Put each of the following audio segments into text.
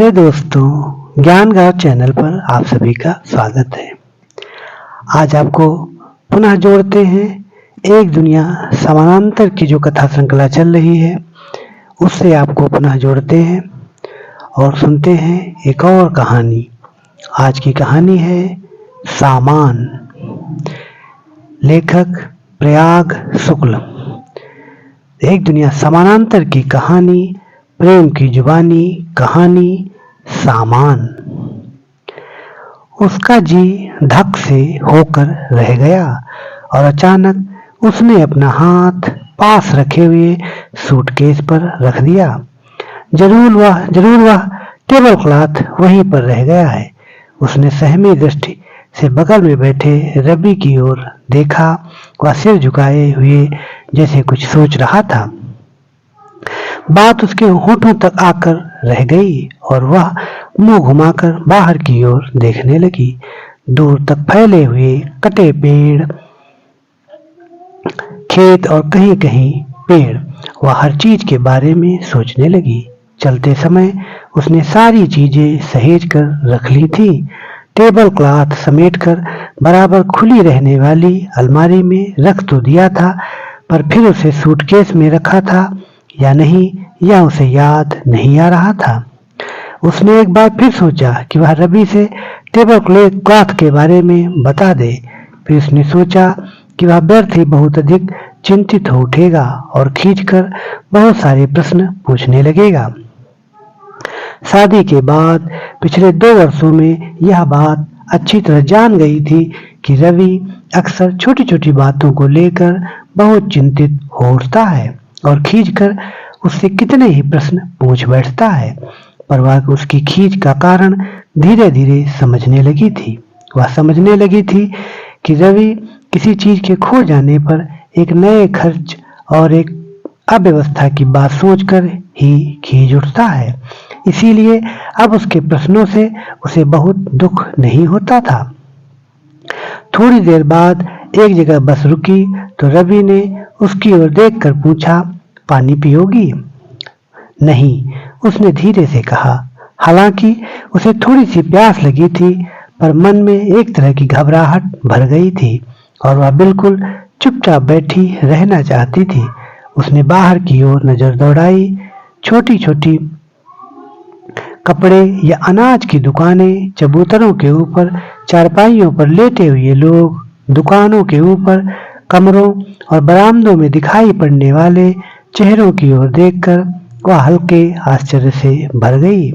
प्यारे दोस्तों, ज्ञान गांव चैनल पर आप सभी का स्वागत है। आज आपको पुनः जोड़ते हैं एक दुनिया समानांतर की जो कथा श्रृंखला चल रही है उससे आपको पुनः जोड़ते हैं और सुनते हैं एक और कहानी। आज की कहानी है सामान। लेखक प्रयाग शुक्ल। एक दुनिया समानांतर की कहानी, प्रेम की जुबानी कहानी सामान। उसका जी धक से होकर रह गया और अचानक उसने अपना हाथ पास रखे हुए सूटकेस पर रख दिया। जरूर वह टेबल क्लॉथ वहीं पर रह गया है। उसने सहमी दृष्टि से बगल में बैठे रवि की ओर देखा। वह सिर झुकाए हुए जैसे कुछ सोच रहा था। बात उसके होठों तक आकर रह गई और वह मुंह घुमाकर बाहर की ओर देखने लगी। दूर तक फैले हुए कटे पेड़, खेत और कहीं कहीं पेड़। वह हर चीज के बारे में सोचने लगी। चलते समय उसने सारी चीजें सहेज कर रख ली थी। टेबल क्लॉथ समेटकर बराबर खुली रहने वाली अलमारी में रख तो दिया था, पर फिर उसे सूटकेस में रखा था या नहीं, यह उसे याद नहीं आ रहा था। उसने एक बार फिर सोचा कि वह रवि से टेबल क्लॉथ के बारे में बता दे। फिर उसने सोचा कि वह व्यर्थ ही बहुत अधिक चिंतित हो उठेगा और खींचकर बहुत सारे प्रश्न पूछने लगेगा। शादी के बाद पिछले 2 वर्षों में यह बात अच्छी तरह जान गई थी कि रवि अक्सर छोटी छोटी बातों को लेकर बहुत चिंतित हो उठता है और खींचकर उससे कितने ही प्रश्न पूछ बैठता है। पर वह उसकी खींच का कारण धीरे धीरे समझने लगी थी। वह समझने लगी थी कि रवि किसी चीज के खो जाने पर एक नए खर्च और एक अव्यवस्था की बात सोचकर ही खींच उठता है। इसीलिए अब उसके प्रश्नों से उसे बहुत दुख नहीं होता था। थोड़ी देर बाद एक जगह बस रुकी तो रवि ने उसकी ओर देखकर पूछा, पानी पियोगी? नहीं, उसने धीरे से कहा। हालांकि उसे थोड़ी सी प्यास लगी थी, पर मन में एक तरह की घबराहट भर गई थी और वह बिल्कुल चुपचाप बैठी रहना चाहती थी। उसने बाहर की ओर नजर दौड़ाई। छोटी छोटी कपड़े या अनाज की दुकानें, चबूतरों के ऊपर चारपाइयों पर लेटे हुए लोग, दुकानों के ऊपर कमरों और बरामदों में दिखाई पड़ने वाले चेहरों की ओर देखकर वह हल्के आश्चर्य से भर गई।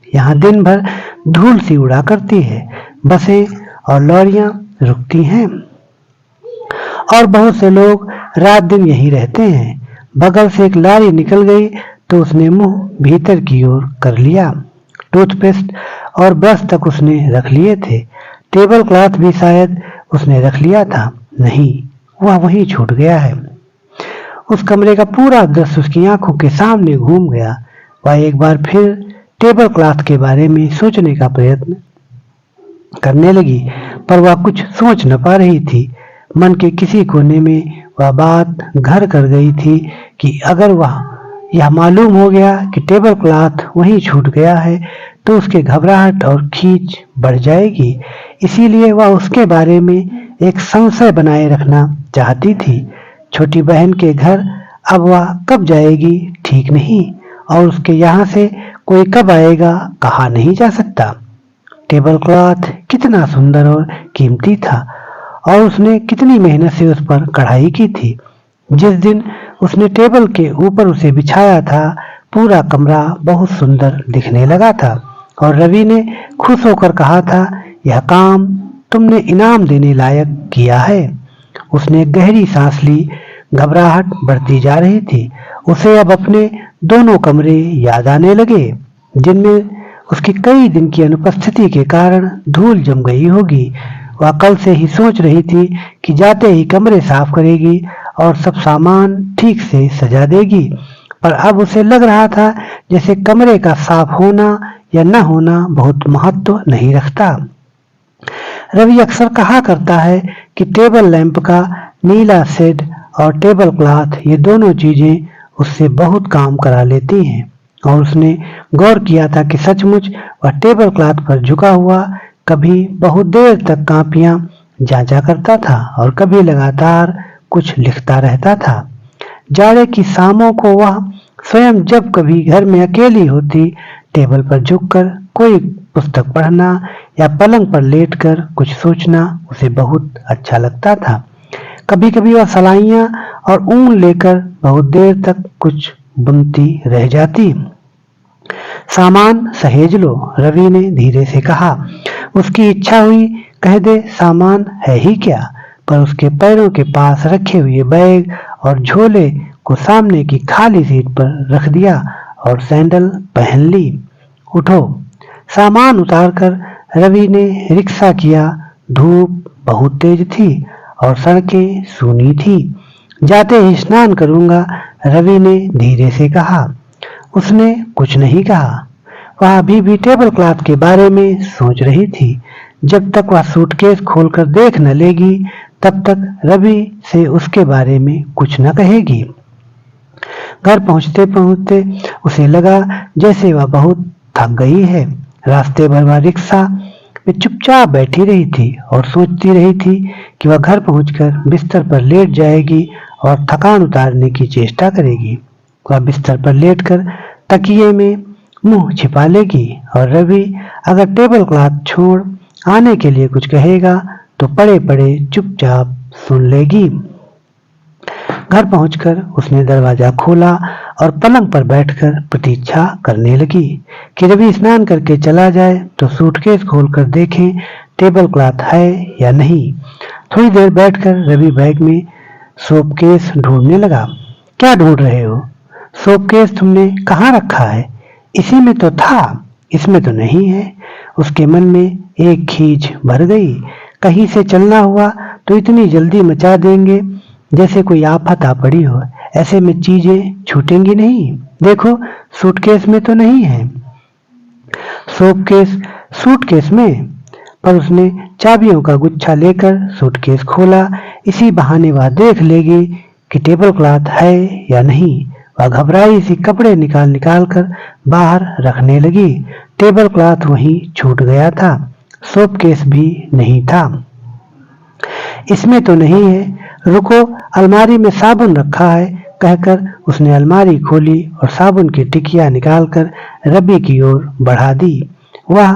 यहाँ दिन भर धूल सी उड़ा करती है, बसें और लॉरियां रुकती हैं और बहुत से लोग रात दिन यहीं रहते हैं। बगल से एक लारी निकल गई तो उसने मुंह भीतर की ओर कर लिया। टूथपेस्ट और ब्रश तक उसने रख लिए थे। टेबल क्लॉथ भी शायद उसने रख लिया था। नहीं, वह वहीं छूट गया है। उस कमरे का पूरा दृश्य उसकी आंखों के सामने घूम गया। वह एक बार फिर टेबल क्लॉथ के बारे में सोचने का प्रयत्न करने लगी, पर वह कुछ सोच न पा रही थी। मन के किसी कोने में वह बात घर कर गई थी कि अगर वह यह मालूम हो गया कि टेबल क्लॉथ वहीं छूट गया है तो उसके घबराहट और खींच बढ़ जाएगी। इसीलिए वह उसके बारे में एक संशय बनाए रखना चाहती थी। छोटी बहन के घर अब वह कब जाएगी ठीक नहीं, और उसके यहाँ से कोई कब आएगा कहा नहीं जा सकता। टेबल क्लॉथ कितना सुंदर और कीमती था और उसने कितनी मेहनत से उस पर कढ़ाई की थी। जिस दिन उसने टेबल के ऊपर उसे बिछाया था, पूरा कमरा बहुत सुंदर दिखने लगा था और रवि ने खुश होकर कहा था, यह काम तुमने इनाम देने लायक किया है। उसने गहरी सांस ली। घबराहट बढ़ती जा रही थी। उसे अब अपने दोनों कमरे याद आने लगे, जिनमें उसकी कई दिन की अनुपस्थिति के कारण धूल जम गई होगी। वह कल से ही सोच रही थी कि जाते ही कमरे साफ करेगी और सब सामान ठीक से सजा देगी, पर अब उसे लग रहा था जैसे कमरे का साफ होना या न होना बहुत महत्व नहीं रखता। रवि अक्सर कहा करता है कि टेबल लैंप का नीला शेड और टेबल क्लॉथ, ये दोनों चीजें उससे बहुत काम करा लेती हैं। और उसने गौर किया था कि सचमुच वह टेबल क्लॉथ पर झुका हुआ कभी बहुत देर तक कापियां जांचा करता था और कभी लगातार कुछ लिखता रहता था। जाड़े की शामों को वह स्वयं जब कभी घर में अकेली होती, टेबल पर झुककर कोई पुस्तक पढ़ना या पलंग पर लेटकर कुछ सोचना उसे बहुत अच्छा लगता था। कभी कभी वह सलाइयां और ऊन लेकर बहुत देर तक कुछ बुनती रह जाती। सामान सहेज लो, रवि ने धीरे से कहा। उसकी इच्छा हुई कह दे सामान है ही क्या, पर उसके पैरों के पास रखे हुए बैग और झोले को सामने की खाली सीट पर रख दिया और सैंडल पहन ली। उठो। सामान उतारकर रवि ने रिक्शा किया। धूप बहुत तेज थी और सड़कें सूनी थी। जाते ही स्नान करूंगा, रवि ने धीरे से कहा। उसने कुछ नहीं कहा। वह अभी भी टेबल क्लॉथ के बारे में सोच रही थी। जब तक वह सूटकेस खोलकर देख न लेगी, तब तक रवि से उसके बारे में कुछ न कहेगी। घर पहुंचते पहुंचते उसे लगा जैसे वह बहुत थक गई है। रास्ते भर वह रिक्शा में चुपचाप बैठी रही थी और सोचती रही थी कि वह घर पहुंचकर बिस्तर पर लेट जाएगी और थकान उतारने की चेष्टा करेगी। वह बिस्तर पर लेटकर तकिए में मुंह छिपा लेगी और रवि अगर टेबल क्लॉथ छोड़ आने के लिए कुछ कहेगा तो पड़े पड़े चुपचाप सुन लेगी। घर पहुंचकर उसने दरवाजा खोला और पलंग पर बैठकर प्रतीक्षा करने लगी कि रवि स्नान करके चला जाए तो सूटकेस खोलकर देखें टेबल क्लॉथ है या नहीं। थोड़ी देर बैठकर रवि बैग में सूटकेस ढूंढने लगा। क्या ढूंढ रहे हो? सूटकेस तुमने कहाँ रखा है? इसी में तो था, इसमें तो नहीं है। उसके मन में एक खींच भर गई। कहीं से चलना हुआ तो इतनी जल्दी मचा देंगे जैसे कोई आफत आ पड़ी हो। ऐसे में चीजें छूटेंगी नहीं। देखो सूटकेस में तो नहीं है। सूटकेस में, पर उसने चाबियों का गुच्छा लेकर सूटकेस खोला। इसी बहाने वह देख लेगी कि टेबल क्लॉथ है या नहीं। वह घबराई सी कपड़े निकाल कर बाहर रखने लगी। टेबल क्लॉथ वहीं छूट गया था। सूटकेस भी नहीं था। इसमें तो नहीं है। रुको, अलमारी में साबुन रखा है, कहकर उसने अलमारी खोली और साबुन की टिकिया निकालकर रवि की ओर बढ़ा दी। वह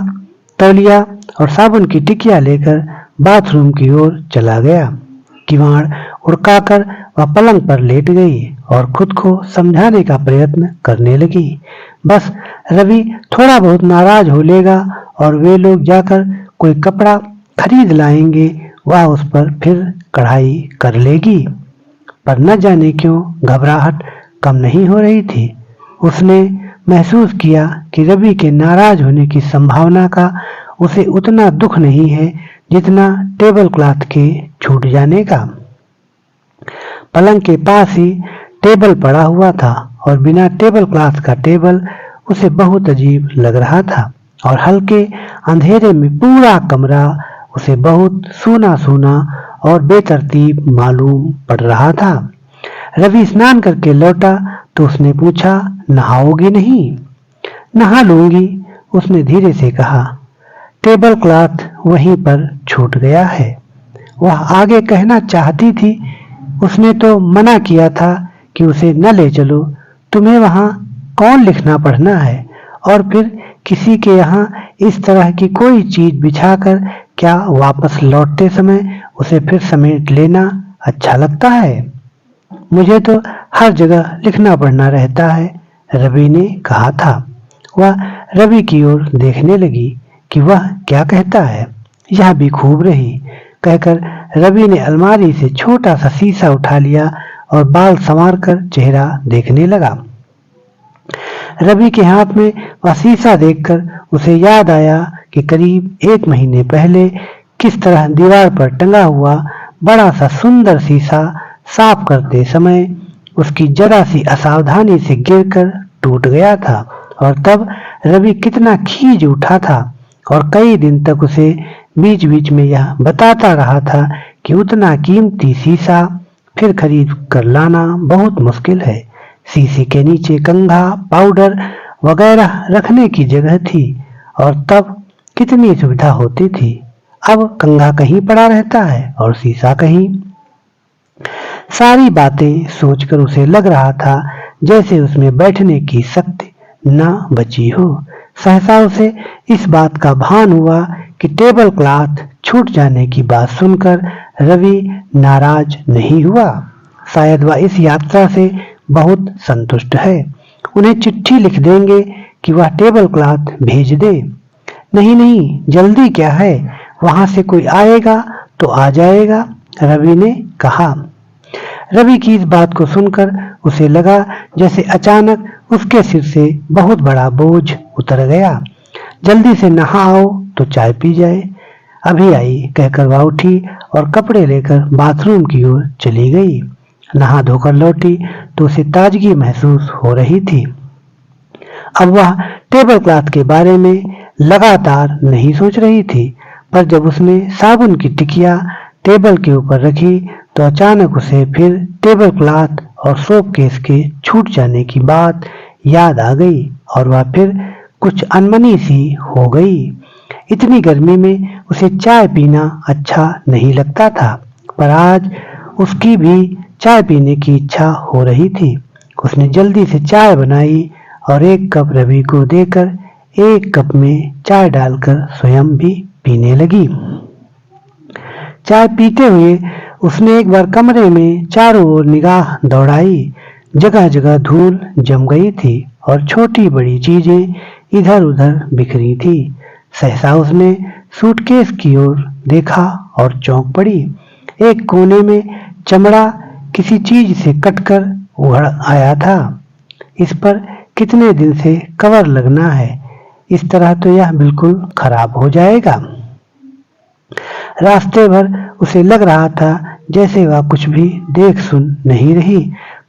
तौलिया और साबुन की टिकिया लेकर बाथरूम की ओर चला गया। किवाड़ उड़काकर वह पलंग पर लेट गई और खुद को समझाने का प्रयत्न करने लगी। बस रवि थोड़ा बहुत नाराज हो लेगा और वे लोग जाकर कोई कपड़ा खरीद लाएंगे, वह उस पर फिर कढ़ाई कर लेगी। पर न जाने क्यों घबराहट कम नहीं हो रही थी। उसने महसूस किया कि रवि के नाराज होने की संभावना का उसे उतना दुख नहीं है जितना टेबल क्लॉथ के छूट जाने का। पलंग के पास ही टेबल पड़ा हुआ था और बिना टेबल क्लॉथ का टेबल उसे बहुत अजीब लग रहा था और हल्के अंधेरे में पूरा कमरा उसे बहुत सूना सूना और बेतरतीब मालूम पड़ रहा था। रवि स्नान करके लौटा तो उसने पूछा, नहाओगी नहीं? नहा लूंगी, उसने धीरे से कहा। टेबल क्लॉथ वहीं पर छूट गया है। वह आगे कहना चाहती थी, उसने तो मना किया था कि उसे न ले चलो। तुम्हें वहां कौन लिखना पढ़ना है? और फिर किसी के यहाँ इस तरह की कोई चीज बिछाकर क्या वापस लौटते समय उसे फिर समेट लेना अच्छा लगता है? मुझे तो हर जगह लिखना पढ़ना रहता है, रवि ने कहा था। वह रवि की ओर देखने लगी कि वह क्या कहता है। यह भी खूब रही, कहकर रवि ने अलमारी से छोटा सा शीशा उठा लिया और बाल संवारकर चेहरा देखने लगा। रवि के हाथ में वह शीशा देखकर उसे याद आया कि करीब 1 महीने पहले किस तरह दीवार पर टंगा हुआ बड़ा सा सुंदर शीशा साफ करते समय उसकी जरा सी असावधानी से गिरकर टूट गया था और तब रवि कितना खींच उठा था और कई दिन तक उसे बीच बीच में यह बताता रहा था कि उतना कीमती शीशा फिर खरीद कर लाना बहुत मुश्किल है। शीशे के नीचे कंघा, पाउडर वगैरह रखने की जगह थी और तब कितनी सुविधा होती थी। अब कंघा कहीं पड़ा रहता है और शीशा कहीं। सारी बातें सोचकर उसे लग रहा था जैसे उसमें बैठने की शक्ति न बची हो। सहसा उसे इस बात का भान हुआ कि टेबल क्लॉथ छूट जाने की बात सुनकर रवि नाराज नहीं हुआ। शायद वह इस यात्रा से बहुत संतुष्ट है। उन्हें चिट्ठी लिख देंगे कि वह टेबल क्लॉथ भेज दे। नहीं नहीं, जल्दी क्या है, वहां से कोई आएगा तो आ जाएगा, रवि ने कहा। रवि की इस बात को सुनकर उसे लगा जैसे अचानक उसके सिर से बहुत बड़ा बोझ उतर गया। जल्दी से नहाओ तो चाय पी जाए। अभी आई कहकर वह उठी और कपड़े लेकर बाथरूम की ओर चली गई। नहा धोकर लौटी तो उसे ताजगी महसूस हो रही थी। अब वह टेबल क्लॉथ के बारे में लगातार नहीं सोच रही थी, पर जब उसने साबुन की टिकिया टेबल के ऊपर रखी तो अचानक उसे फिर टेबल क्लॉथ और सोप केस के छूट जाने की बात याद आ गई और वह फिर कुछ अनमनी सी हो गई। इतनी गर्मी में उसे चाय पीना अच्छा नहीं लगता था, पर आज उसकी भी चाय पीने की इच्छा हो रही थी। उसने जल्दी से चाय बनाई और एक कप रवि को देकर एक कप में चाय डालकर स्वयं भी पीने लगी। चाय पीते हुए उसने एक बार कमरे में चारों ओर निगाह दौड़ाई। जगह जगह धूल जम गई थी और छोटी बड़ी चीजें इधर उधर बिखरी थी। सहसा उसने सूटकेस की ओर देखा और चौंक पड़ी। एक कोने में चमड़ा किसी चीज से कटकर उघड़ आया था। इस पर कितने दिन से कवर लगना है, इस तरह तो यह बिल्कुल खराब हो जाएगा। रास्ते भर उसे लग रहा था जैसे वह कुछ भी देख सुन नहीं रही,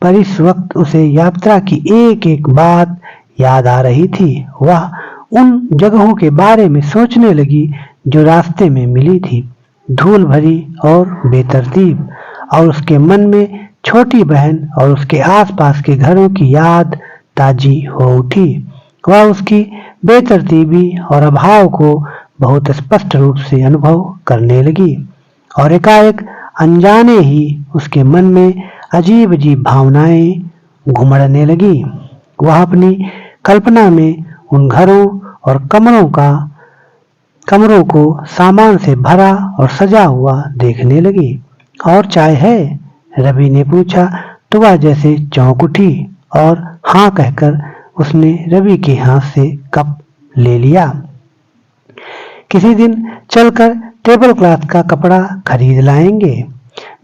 पर इस वक्त उसे यात्रा की एक एक बात याद आ रही थी। वह उन जगहों के बारे में सोचने लगी जो रास्ते में मिली थी, धूल भरी और बेतरतीब, और उसके मन में छोटी बहन और उसके आसपास के घरों की याद ताजी हो उठी। वह उसकी बेतरतीबी और अभाव को बहुत स्पष्ट रूप से अनुभव करने लगी और एकाएक अनजाने ही उसके मन में अजीब अजीब भावनाएं घुमड़ने लगी। वह अपनी कल्पना में उन घरों और कमरों को सामान से भरा और सजा हुआ देखने लगी। और चाय है? रवि ने पूछा तो वह जैसे चौंक उठी और हाँ कहकर उसने रवि के हाथ से कप ले लिया। किसी दिन चलकर टेबल क्लॉथ का कपड़ा खरीद लाएंगे,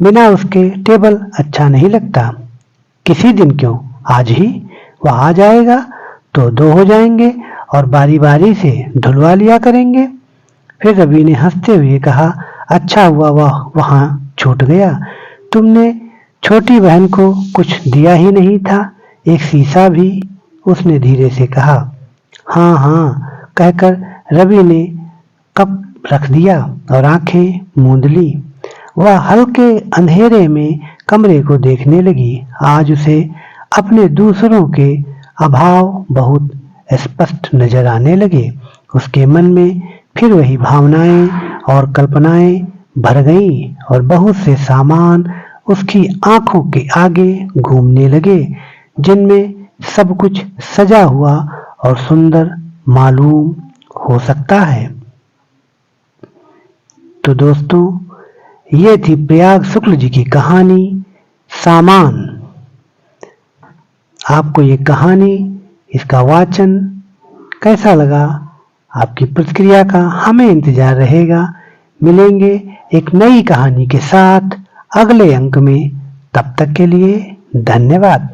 बिना उसके टेबल अच्छा नहीं लगता। किसी दिन क्यों, आज ही। वह आ जाएगा तो दो हो जाएंगे और बारी बारी से धुलवा लिया करेंगे। फिर रवि ने हंसते हुए कहा, अच्छा हुआ वह वहां छूट गया, तुमने छोटी बहन को कुछ दिया ही नहीं था, एक शीशा भी, उसने धीरे से कहा। हाँ हाँ कहकर रवि ने कप रख दिया और आंखें मूंद ली। वह हल्के अंधेरे में कमरे को देखने लगी। आज उसे अपने दूसरों के अभाव बहुत स्पष्ट नजर आने लगे। उसके मन में फिर वही भावनाएं और कल्पनाएं भर गईं और बहुत से सामान उसकी आंखों के आगे घूमने लगे, जिनमें सब कुछ सजा हुआ और सुंदर मालूम हो सकता है। तो दोस्तों, ये थी प्रयाग शुक्ल जी की कहानी सामान। आपको ये कहानी, इसका वाचन कैसा लगा? आपकी प्रतिक्रिया का हमें इंतजार रहेगा। मिलेंगे एक नई कहानी के साथ अगले अंक में। तब तक के लिए धन्यवाद।